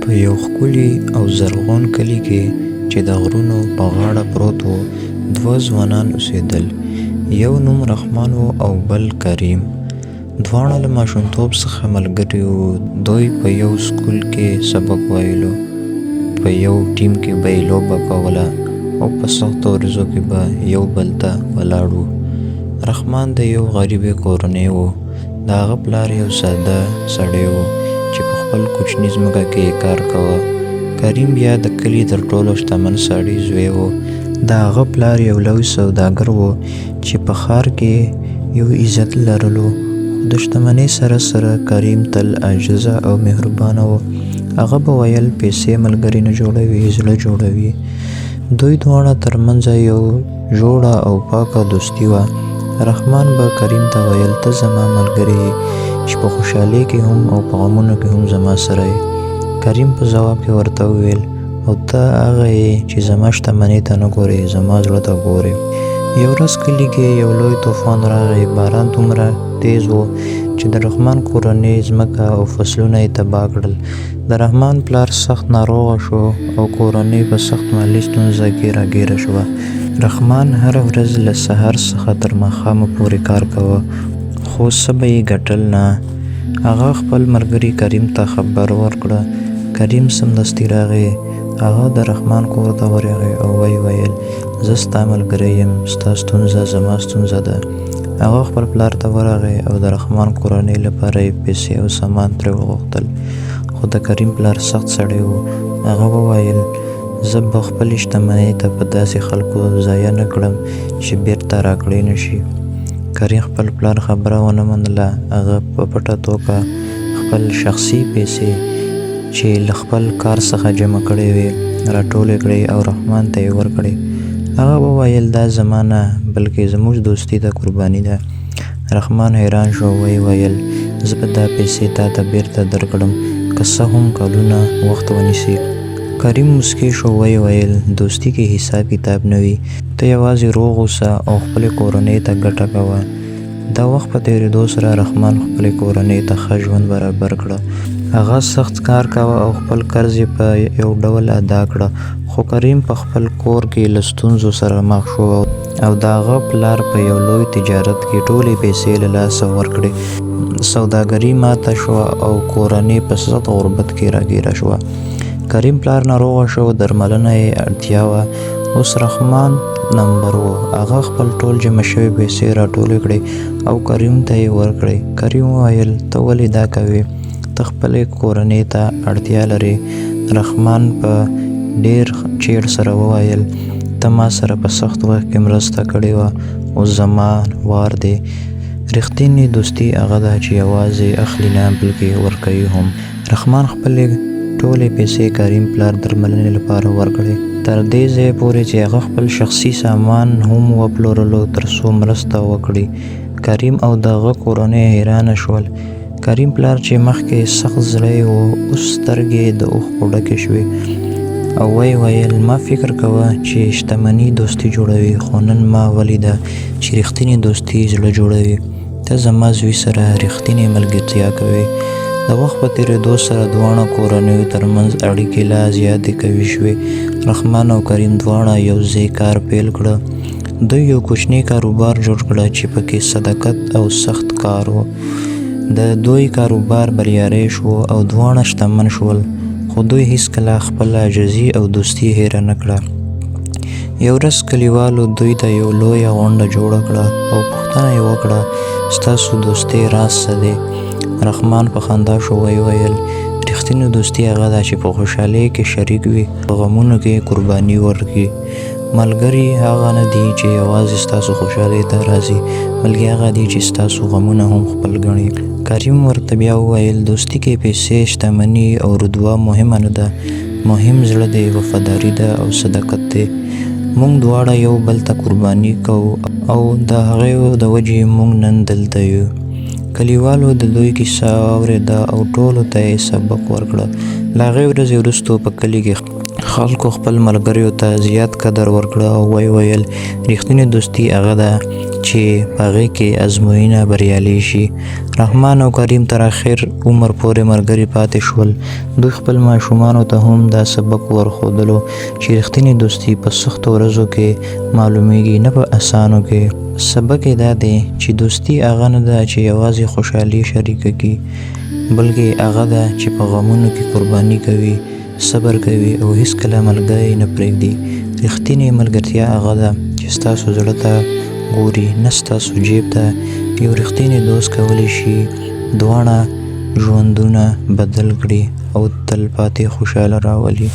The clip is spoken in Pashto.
په یو ښکلي او زرغون کلي کې چې د غرونو په غاړه پروت و، دوه ځوانان اوسېدل. یو نوم رحمان و او بل کریم. دواړه له ماشومتوب څخه ملګري وو. دوی په یو سکول کې سبق ویلو، په یو ټیم کې به یې لوبه کوله او په سختو ورځو کې به یو بل ته ولاړ وو. رحمان د یو غریبې کورنۍ و. د هغه پلار یو ساده سړی و چې په خپل کوچني ځمکه کې کار کاوه. کریم بیا د کلي تر ټولو شتمن سړي زوی و. د هغه پلار یو لوی سوداګر و چې په ښار کې یو عزت لرلو. خو د شتمنۍ سره سره کریم تل عاجزه او مهربانه و. هغه به ویل پیسې ملګري نه جوړوي، زړه جوړوي. دوی دواړه ترمنځ یو جوړه او پاکه دوستي وه. رحمان به کریم ته ویل ته زما ملګری یې چې په خوشحالۍ کې هم او په غمونو کې هم زما سره یې. کریم په ځواب کې ورته وویل او ته هغه یې چې زما شتمنۍ ته نه ګورې، زما زړه ته ګورې. یو ورځ کلي کې یو لوی طوفان راغی. باران دومره تیز و چې د رحمان کورنۍ ځمکه او فصلونه یې تباه کړل. د رحمان پلار سخت ناروغه شو او کورنۍ په سخت مالي ستونزه کې راګیره شوه. رحمان هره ورځ له سهار څخه تر ماښامه پورې کار کاوه، خو څه به یې ګټل نه. هغه خپل ملګري کریم ته خبر ورکړه. کریم سمدستي راغی. هغه د رحمان کور ته ورغی او ویل زه ستا ملګری یم، ستا ستونزه زما ستونزه ده. هغه خپل پلار ته ورغی او د رحمان کورنۍ لپاره یې پیسې او سامان ترې وغوښتل. خو د کریم پلار سخت سړی و. هغه وویل زه به خپلې شتمنۍ ته په داسې خلکو ضایع نه کړم چې بیرته راکړی نه شي. کریم خپل پلار خبره ونه منله. هغه په پټه توګه خپل شخصي پیسې چې له خپل کار څخه جمع کړې وې راټولې کړې او رحمان ته یې ورکړې. هغه وویل دا زما نه بلکې زموږ دوستي ته قرباني ده. رحمان حیران شو. ویل زه به دا پیسې تا ته بیرته درکړم که څه هم کلونه وخت ونیسي. کریم مسکی شو. ویل دوستي کې حساب کتاب نه وي، ته یوازې روغ اوسه او خپلې کورنۍ ته ګټه کوه. دا وخت په تېرېدو سره رحمان خپلې کورنۍ ته ښه ژوند برابر کړه. هغه سخت کار کاوه او خپل قرض یې په یو ډول ادا کړه. خو کریم په خپل کور کې له ستونزو سره مخ شو او د هغه پلار په یو لوی تجارت کې ټولې پیسې له لاسه ورکړې. سوداګري ماته شوه او کورنۍ په سخت غربت کې راګیره شوه. کریم پلار ناروغه شو، درملنه یې اړتیا وه. اوس رحمان نمبر و. هغه خپل ټول جمع شوي پیسې راټولې کړې او کریم ته یې ورکړې. کریم وویل ته ولې دا کوې؟ ته خپلې کورنۍ ته اړتیا لرې. رحمان په ډېر چیړ سره وویل ته ما سره په سخت وخت کې مرسته کړې وه، اوس زما وار دی. رښتینې دوستي هغه ده چې یوازې اخلي نه بلکې ورکوي هم. رحمان خپلې ټولې پیسې کریم پلار درملنې لپاره ورکړې، تر دې ځای پورې چې هغه خپل شخصي سامان هم وپلورلو تر څو مرسته وکړي. کریم او د هغه کورنۍ حیرانه شول. کریم پلار چې مخکې سخت زړی و اوس سترګې د اوښکو ډکې شوې او ویل ما فکر کوه چې شتمني دوستي جوړوي، خو نن ما ولیده چې رښتینې دوستي زړه جوړوي. ته زما زوی سره رښتینې ملګرتیا کوې. د وخت په تېرېدو سره دواړه کورنیو ترمنځ اړیکې لا زیاتې قوي شوې. رحمان او کریم دواړه یو ځای کار پیل کړه. دوی یو کوچنی کاروبار جوړ کړه چې پکې صداقت او سخت کار و. د دوی کاروبار بریالی شو او دواړه شتمن شول، خو دوی هیڅکله خپل عاجزي او دوستي هیره نه کړه. یو ورځ کلیوالو دوی ته یو لویه غونډه جوړه کړه او پوښتنه یې وکړه ستاسو دوستۍ راز څه دی؟ رحمان په خندا شو. ویل رښتینې دوستي هغه ده چې په خوشحالۍ کې شریک وي، په غمونو کې قرباني ورکړي. ملګري هغه نه دي چې یوازې ستاسو خوشحالۍ ته راځي، بلکې هغه دي چې ستاسو غمونه هم خپل ګڼي. کریم ورته بیا وویل دوستي کې پیسې، شتمني او رتبه مهمه نه ده، مهم زړه دی، وفاداري ده او صداقت دی. موږ دواړه یو بل ته قرباني کوو او د هغې د وجې موږ نن دلته یو. کلیوالو د دوی کیسه واورېده او ټولو ته یې سبق ورکړه. له هغې ورځې وروسته په کلي کې خلکو خپل ملګریو ته زیات قدر ورکړه او ویل رښتینې دوستي هغه ده چې په هغې کې ازموینه بریالي شي. رحمان او کریم تر اخر عمر پورې ملګري پاتې شول. دوی خپل ماشومانو ته هم دا سبق ورښودلو چې رښتینې دوستي په سختو ورځو کې معلومیږي نه په اسانو کې. سبق یې دا دی چې دوستي هغه نه ده چې یوازې خوشحالي شریکه کړي، بلکې هغه ده چې په غمونو کې قرباني کوي، صبر کوي او هیڅکله ملګری نه پرېږدي. رښتینې ملګرتیا هغه ده چې ستاسو زړه ته ګوري، نه ستاسو جیب ته. یو رښتینی دوست کولی شي دواړه ژوندونه بدل کړي او تل پاتې خوشحاله راولي.